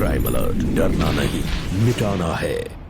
Crime alert, डरना नहीं, मिटाना है।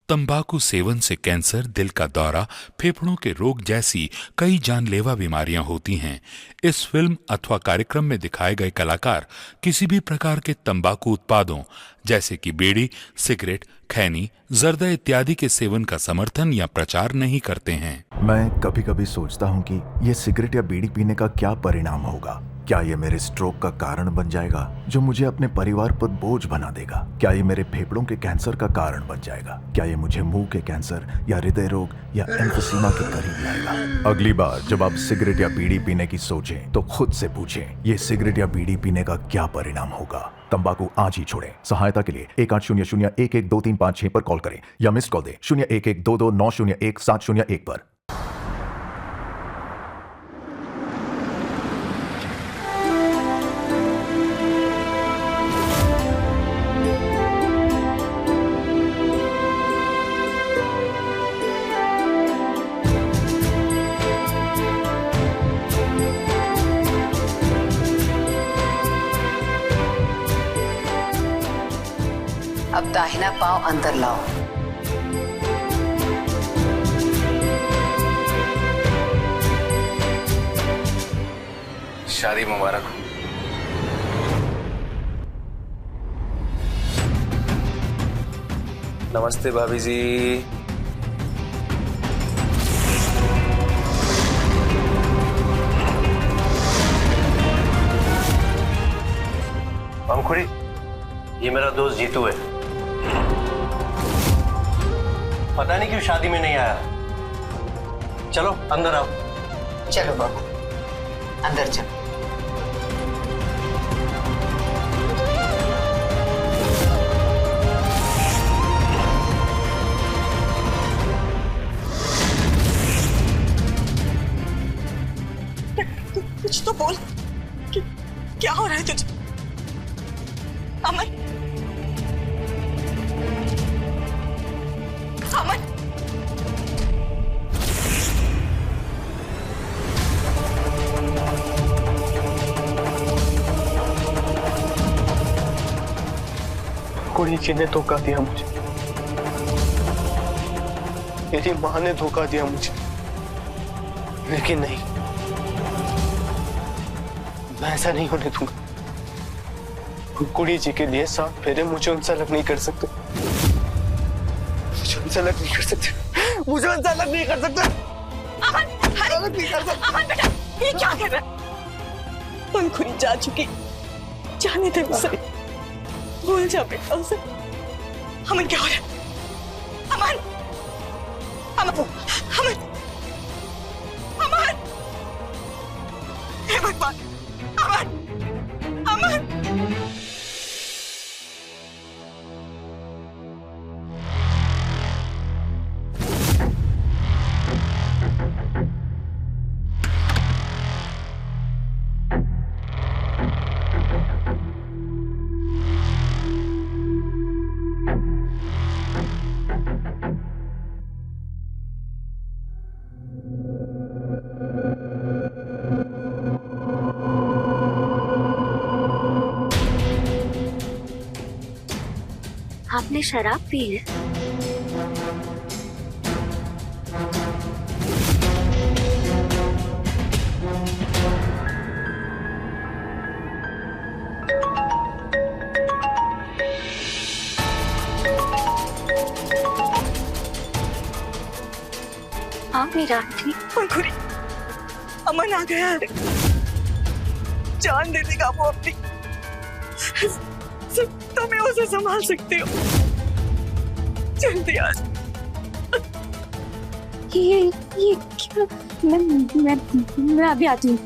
तंबाकू सेवन से कैंसर, दिल का दौरा, फेफड़ों के रोग जैसी कई जानलेवा बीमारियां होती हैं। इस फिल्म अथवा कार्यक्रम में दिखाए गए कलाकार किसी भी प्रकार के तंबाकू उत्पादों जैसे कि बीड़ी, सिगरेट, खैनी, जर्दा इत्यादि के सेवन का समर्थन या प्रचार नहीं करते हैं। मैं कभी कभी सोचता हूँ कि ये सिगरेट या बीड़ी पीने का क्या परिणाम होगा। क्या ये मेरे स्ट्रोक का कारण बन जाएगा, जो मुझे अपने परिवार पर बोझ बना देगा? क्या ये मेरे फेफड़ों के कैंसर का कारण बन जाएगा? क्या ये मुझे मुंह के कैंसर या हृदय रोग या एम्फीसीमा के करीब लाएगा? अगली बार जब आप सिगरेट या बीड़ी पीने की सोचें तो खुद से पूछें, ये सिगरेट या बीड़ी पीने का क्या परिणाम होगा? तंबाकू आज ही छोड़ें। सहायता के लिए 1800-112356 पर कॉल करें या मिस्ड कॉल दें 01122901-701 पर। अब दाहिना पांव अंदर लाओ। शादी मुबारक हो। नमस्ते भाभी जी। पंखुड़ी, ये मेरा दोस्त जीतू है। पता नहीं क्यों शादी में नहीं आया। चलो अंदर आओ। चलो बाबू, अंदर चलो। कुछ तो बोल, क्या हो रहा है तुझे? अमन, अमन, कुड़ी जी ने धोखा दिया मुझे, मेरी माँ ने धोखा दिया मुझे, लेकिन नहीं, मैं ऐसा नहीं होने दूंगा। कुड़ी जी के लिए 7 फेरे मुझे उनसे अलग नहीं कर सकते, मुझे उनसे अलग नहीं कर सकते, मुझे उनसे अलग नहीं कर सकते। अमन, अलग नहीं कर सकते। अमन बेटा, ये क्या कर रहा है? पंखुड़ी जा चुकी, जाने दे उसे, भूल जा बेटा उसे। अमन क्या हो रहा है? अमन, अमन, अमन, अमन, हे भगवान, अमन, अमन। आपने शराब पी है? हाँ मेरा आंटी। पंखुड़ी, अमन आ गया है, जान दे देगा वो अपनी। तुम्हें उसे संभाल सकते हो, जल्दी आ। ये क्या? मैं अभी आती हूँ।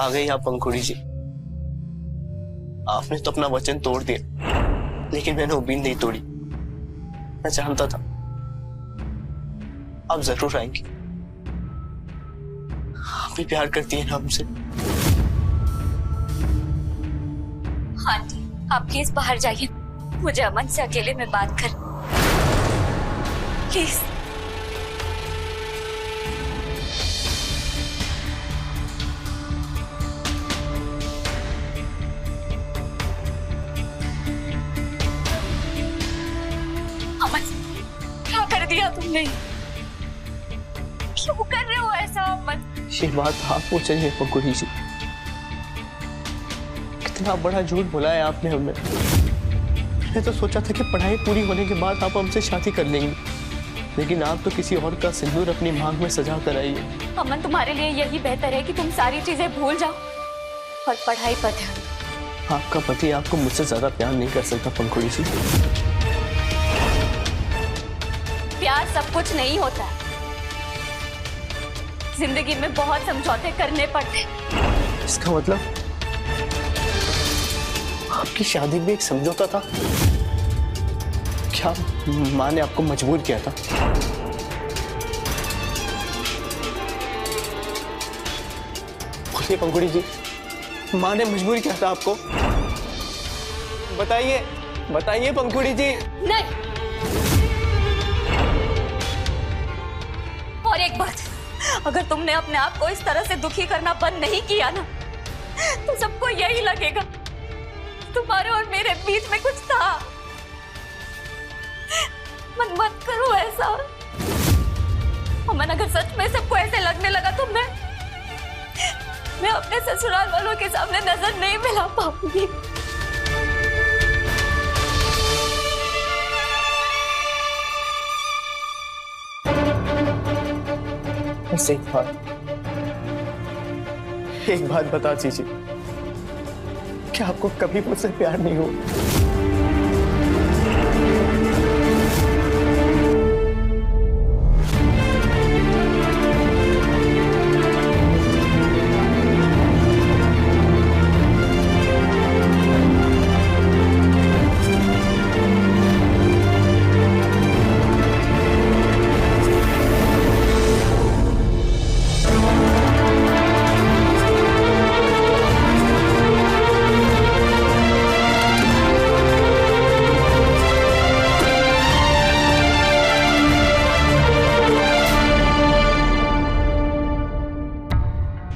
आ गई आप पंखुड़ी जी। आपने तो अपना वचन तोड़ दिया, लेकिन मैंने उम्मीद नहीं तोड़ी। मैं जानता था आप जरूर आएंगी। आप भी प्यार करती है ना हमसे। आंटी, आप प्लीज बाहर जाइए, मुझे अमन से अकेले में बात कर, प्लीज। अमन, क्या कर दिया तुमने? क्यों कर रहे हो ऐसा अमन? ये बात आपको चाहिए पंखुड़ी जी। कितना बड़ा झूठ बोला है आपने हमें। मैंने तो सोचा था कि पढ़ाई पूरी होने के बाद आप हमसे शादी कर लेंगे, लेकिन आप तो किसी और का सिंदूर अपनी मांग में सजा कर आई है। अमन, तुम्हारे लिए यही बेहतर है कि तुम सारी चीजें भूल जाओ और पढ़ाई पर ध्यान। आपका पति आपको मुझसे ज्यादा प्यार नहीं कर सकता पंखुड़ी जी। प्यार सब कुछ नहीं होता, जिंदगी में बहुत समझौते करने पड़ते। इसका मतलब आपकी शादी में एक समझौता था? क्या माँ ने आपको मजबूर किया था? बोलिए पंखुड़ी जी, माँ ने मजबूर किया था आपको? बताइए, बताइए पंखुड़ी जी। नहीं। और एक बात, अगर तुमने अपने आप को इस तरह से दुखी करना बंद नहीं किया ना, तो सबको यही लगेगा तुम्हारे और मेरे बीच में कुछ था। मत करो ऐसा अमन। अगर सच में सबको ऐसे लगने लगा तो मैं अपने ससुराल वालों के सामने नजर नहीं मिला पाऊंगी। बस एक बात बता दीजिए, क्या आपको कभी मुझसे प्यार नहीं हुआ?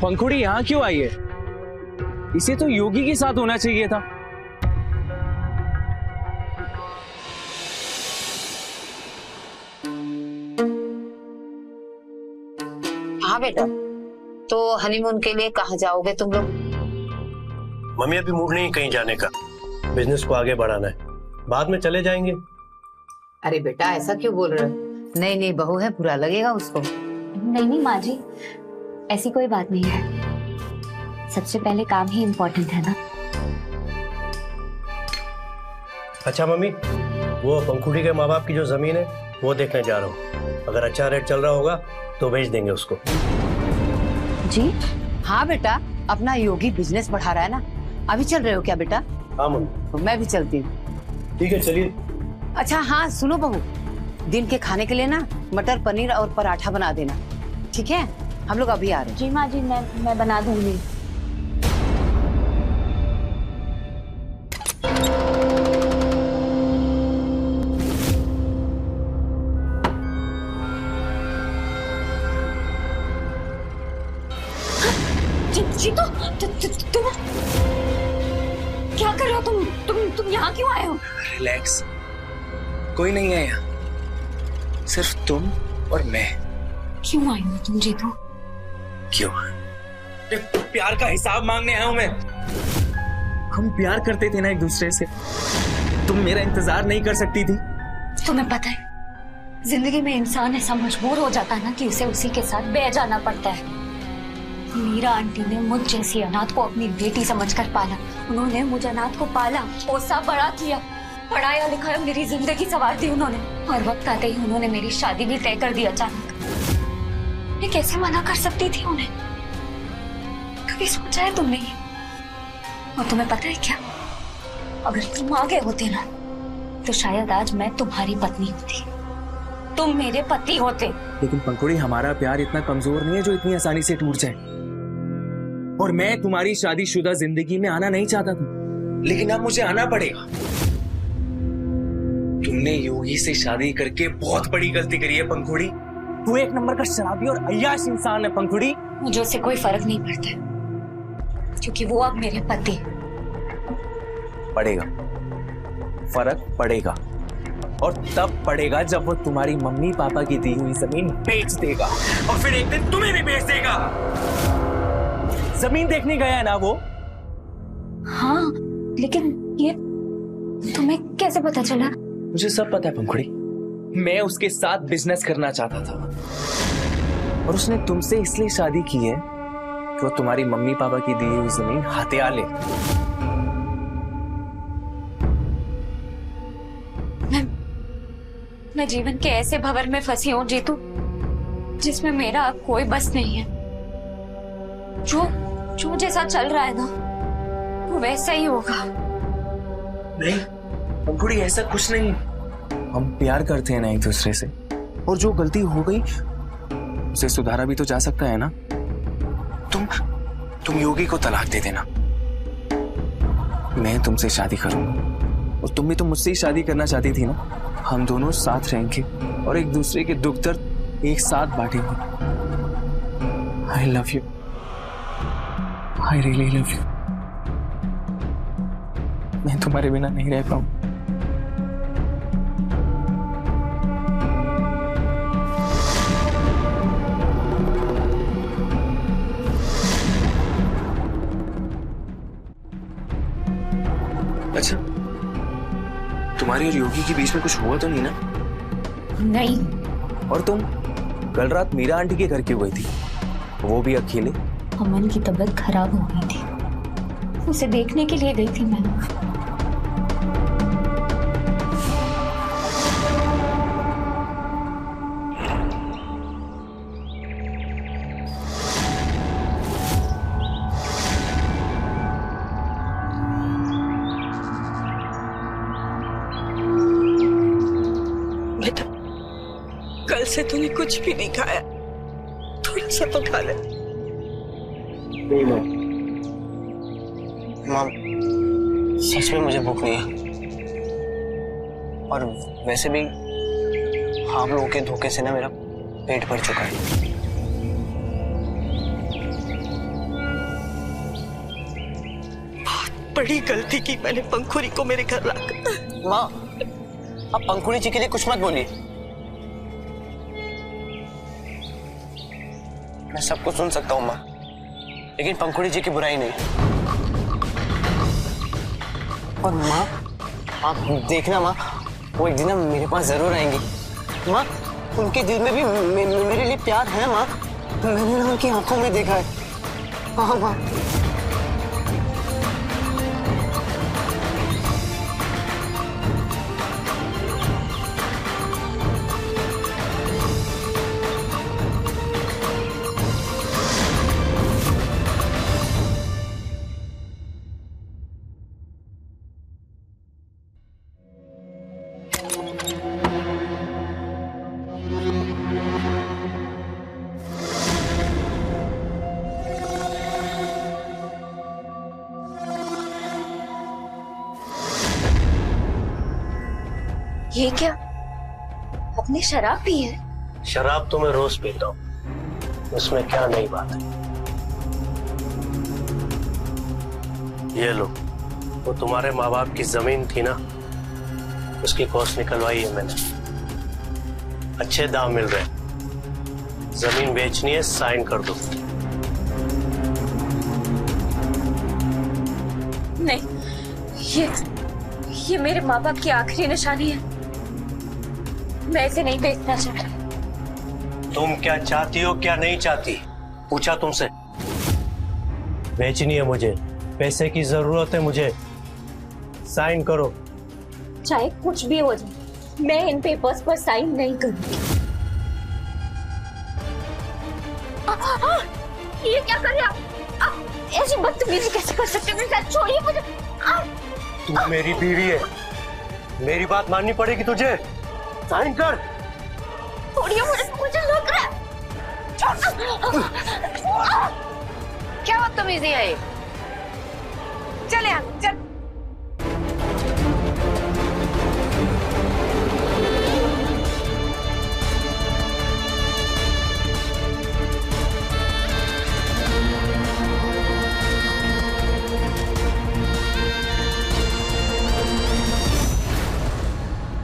पंखुड़ी यहाँ क्यों आई है? इसे तो योगी के साथ होना चाहिए था। हाँ बेटा, तो हनीमून के लिए कहाँ जाओगे तुम लोग? मम्मी अभी मूड नहीं कहीं जाने का, बिजनेस को आगे बढ़ाना है, बाद में चले जाएंगे। अरे बेटा ऐसा क्यों बोल रहे हो? नई नई बहू है, बुरा लगेगा उसको। नहीं माँ जी, ऐसी कोई बात नहीं है। सबसे पहले काम ही इम्पोर्टेंट है ना। अच्छा मम्मी, वो पंखुड़ी के माँ बाप की जो जमीन है वो देखने जा रहा हूँ। अगर अच्छा रेट चल रहा होगा तो बेच देंगे उसको। जी हाँ बेटा, अपना योगी बिजनेस बढ़ा रहा है ना। अभी चल रहे हो क्या बेटा? हाँ मम्मी। मैं भी चलती हूँ। ठीक है चलिए। अच्छा हाँ सुनो बहू, दिन के खाने के लिए ना मटर पनीर और पराठा बना देना, ठीक है? हम लोग अभी आ रहे हैं। जी माँ जी, मैं बना दूंगी। जी तो तुम क्या कर रहे हो? तुम यहाँ क्यों आए हो? रिलैक्स, कोई नहीं है यहाँ, सिर्फ तुम और मैं। क्यों आई हो तुम जीतू? क्यों? प्यार का हिसाब मांगने आया हूं मैं। हम प्यार करते थे ना एक दूसरे से, तुम मेरा इंतजार नहीं कर सकती थी? तुम्हें पता है, जिंदगी में इंसान ऐसा मजबूर हो जाता है ना कि उसे उसी के साथ बह जाना पड़ता है। मीरा आंटी ने मुझ जैसी अनाथ को अपनी बेटी समझकर पाला। उन्होंने मुझे अनाथ को पाला, पोसा, बड़ा किया, पढ़ाया लिखाया, मेरी जिंदगी संवार दी उन्होंने। और वक्त आते ही उन्होंने मेरी शादी भी तय कर दी अचानक। मैं कैसे मना कर सकती थी उन्हें? कभी सोचा है तुमने ये? और तुम्हें पता है क्या, अगर तुम आगे होते ना तो शायद आज मैं तुम्हारी पत्नी होती, तुम मेरे पति होते। लेकिन पंखुड़ी, हमारा प्यार इतना कमजोर नहीं है जो इतनी आसानी से टूट जाए। और मैं तुम्हारी शादीशुदा जिंदगी में आना नहीं चाहता था, लेकिन अब मुझे आना पड़ेगा। तुमने योगी से शादी करके बहुत बड़ी गलती करी है पंखुड़ी। तू एक नंबर का शराबी और अय्याश इंसान है पंखुड़ी। मुझे उससे कोई फर्क नहीं पड़ता क्योंकि वो अब मेरे पति हैं। पड़ेगा, फर्क पड़ेगा, और तब पड़ेगा जब वो तुम्हारी मम्मी पापा की दी हुई जमीन बेच देगा, और फिर एक दिन तुम्हें भी बेच देगा। जमीन देखने गया है ना वो? हाँ, लेकिन ये तुम्हें कैसे पता चला? मुझे सब पता है पंखुड़ी। मैं उसके साथ बिजनेस करना चाहता था, और उसने तुमसे इसलिए शादी की है कि वो तुम्हारी मम्मी पापा की दी हुई जमीन हथिया ले। मैं जीवन के ऐसे भंवर में फंसी हूँ जीतू, जिसमें मेरा अब कोई बस नहीं है। जो मुझे साथ चल रहा है ना, वो वैसा ही होगा। नहीं पंखुड़ी, ऐसा कुछ नहीं। हम प्यार करते हैं ना एक दूसरे से, और जो गलती हो गई उसे सुधारा भी तो जा सकता है ना। तुम योगी को तलाक दे देना, मैं तुमसे शादी करूंगा, और तुम भी तो मुझसे ही शादी करना चाहती थी ना। हम दोनों साथ रहेंगे और एक दूसरे के दुख दर्द एक साथ बांटेंगे। I love you, I really love you. मैं तुम्हारे बिना नहीं रह पाऊं। अच्छा, तुम्हारी और योगी के बीच में कुछ हुआ तो नहीं ना? नहीं। और तुम कल रात मीरा आंटी के घर क्यों गई थी, वो भी अकेले? अमन की तबीयत खराब हो गई थी, उसे देखने के लिए गई थी मैं। बेटा, कल से तूने कुछ भी नहीं खाया, थोड़ा सा तो खा ले। नहीं माँ, सच में मुझे भूख नहीं है, और वैसे भी आप लोगों के धोखे से ना मेरा पेट भर चुका है। बहुत बड़ी गलती की मैंने पंखुड़ी को मेरे घर लाकर। माँ, आप पंखुड़ी जी के लिए कुछ मत बोलिए, मैं सब कुछ सुन सकता हूँ माँ, लेकिन पंखुड़ी जी की बुराई नहीं। और माँ, आप देखना माँ, वो एक दिन ना मेरे पास जरूर आएंगी। माँ, उनके दिल में भी मेरे लिए प्यार है माँ, मैंने ना उनकी आंखों में देखा है। हाँ माँ। ये क्या, अपनी शराब पी है? शराब तो मैं रोज पीता हूँ, उसमें क्या नई बात है। ये लो, वो तुम्हारे माँ बाप की जमीन थी ना, उसकी कॉस्ट निकलवाई है मैंने, अच्छे दाम मिल रहे हैं। जमीन बेचनी है, साइन कर दो। नहीं, ये मेरे माँ बाप की आखिरी निशानी है, मैं इसे नहीं बेचना चाहती। तुम क्या चाहती हो, क्या नहीं चाहती, पूछा तुमसे। बेचनी है मुझे, पैसे की जरूरत है मुझे, साइन करो। चाहे कुछ भी हो जाए, मैं इन पेपर्स पर साइन नहीं करूंगी। ये क्या कर रहे आप? ऐसी बदतमीजी कैसे कर सकते हैं मेरे साथ? छोड़िए मुझे। तू मेरी बीवी है, मेरी बात माननी पड़ेगी तुझे। साइन कर। छोड़िए मुझे लग रहा है। क्या बदतमीजी है ये?